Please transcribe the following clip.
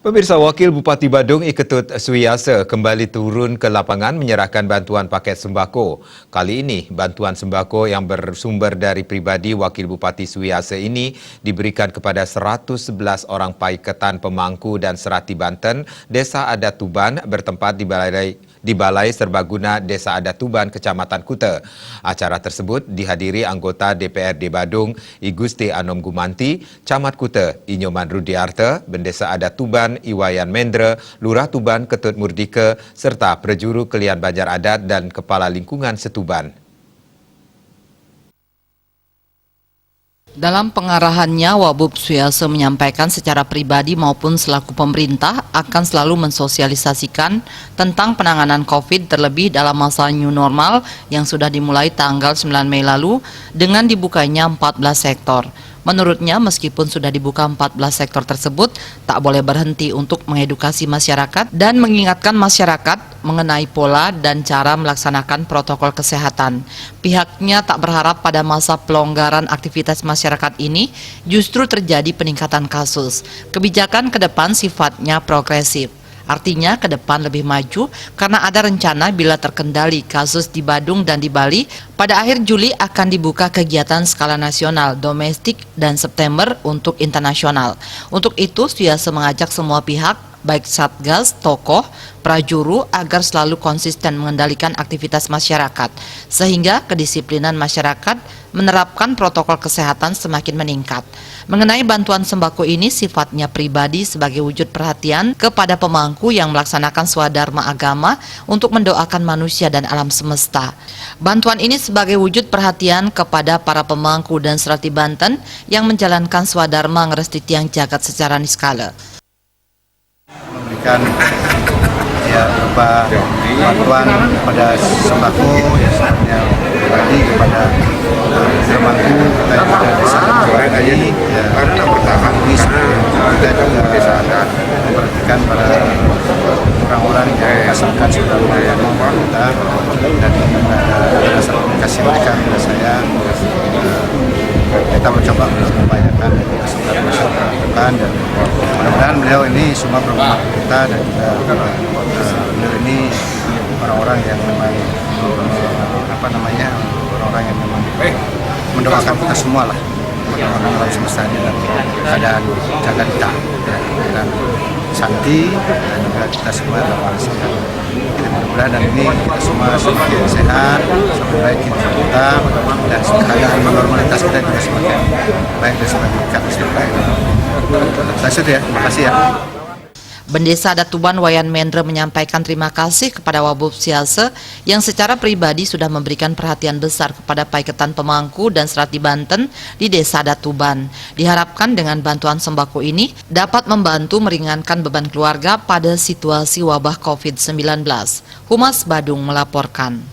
Pemirsa, Wakil Bupati Badung Iketut Suiyasa kembali turun ke lapangan menyerahkan bantuan paket sembako. Kali ini, bantuan sembako yang bersumber dari pribadi Wakil Bupati Suiyasa ini diberikan kepada 111 orang paiketan pemangku dan serati Banten, Desa Adat Tuban bertempat di Balai Serbaguna Desa Adat Tuban, Kecamatan Kuta. Acara tersebut dihadiri anggota DPRD Badung, I Gusti Anom Gumanti, Camat Kuta, Inyoman Rudiarta, Bendesa Adat Tuban, Iwayan Mendra, Lurah Tuban Ketut Murdika, serta Prejuru Kelian Banjar Adat dan Kepala Lingkungan Setuban. Dalam pengarahannya, Wabub Suiyasa menyampaikan secara pribadi maupun selaku pemerintah akan selalu mensosialisasikan tentang penanganan COVID terlebih dalam masa new normal yang sudah dimulai tanggal 9 Mei lalu dengan dibukanya 14 sektor. Menurutnya, meskipun sudah dibuka 14 sektor tersebut, tak boleh berhenti untuk mengedukasi masyarakat dan mengingatkan masyarakat mengenai pola dan cara melaksanakan protokol kesehatan. Pihaknya tak berharap pada masa pelonggaran aktivitas masyarakat ini justru terjadi peningkatan kasus. Kebijakan ke depan sifatnya progresif. Artinya ke depan lebih maju karena ada rencana bila terkendali kasus di Badung dan di Bali, pada akhir Juli akan dibuka kegiatan skala nasional, domestik, dan September untuk internasional. Untuk itu, Suiyasa mengajak semua pihak, baik Satgas, tokoh, prajuru, agar selalu konsisten mengendalikan aktivitas masyarakat, sehingga kedisiplinan masyarakat menerapkan protokol kesehatan semakin meningkat. Mengenai bantuan sembako ini sifatnya pribadi sebagai wujud perhatian kepada pemangku yang melaksanakan swadharma agama untuk mendoakan manusia dan alam semesta. Bantuan ini sebagai wujud perhatian kepada para pemangku dan serati Banten yang menjalankan swadharma ngeresti tiang jagat secara niskala. Memberikan berupa bantuan pada sembako yang pribadi kepada pemangku kita yang ada desa ini kita juga memperhatikan pada orang-orang yang merasakan swadharma kita dan ada komunikasi mereka kepada saya. Kita mencoba mengupayakan kesempatan masyarakat depan dan mudah-mudahan beliau ini semua bermanfaat kita dan juga beliau ini orang-orang yang memang orang-orang yang memang mendoakan kita semua lah, mendoakan alam semesta dalam keadaan jaga kita dan santi dan juga kita semua dalam sehat. Mudah-mudahan dan ini kita semua semakin sehat, semakin baik kita dan keadaan normalitas kita juga semakin baik dan semakin dekat istiqlal. Terima kasih ya. Bendesa Adat Tuban Wayan Mendra menyampaikan terima kasih kepada Wabub Suiyasa yang secara pribadi sudah memberikan perhatian besar kepada paiketan pemangku dan serati Banten di Desa Adat Tuban. Diharapkan dengan bantuan sembako ini dapat membantu meringankan beban keluarga pada situasi wabah COVID-19. Humas Badung melaporkan.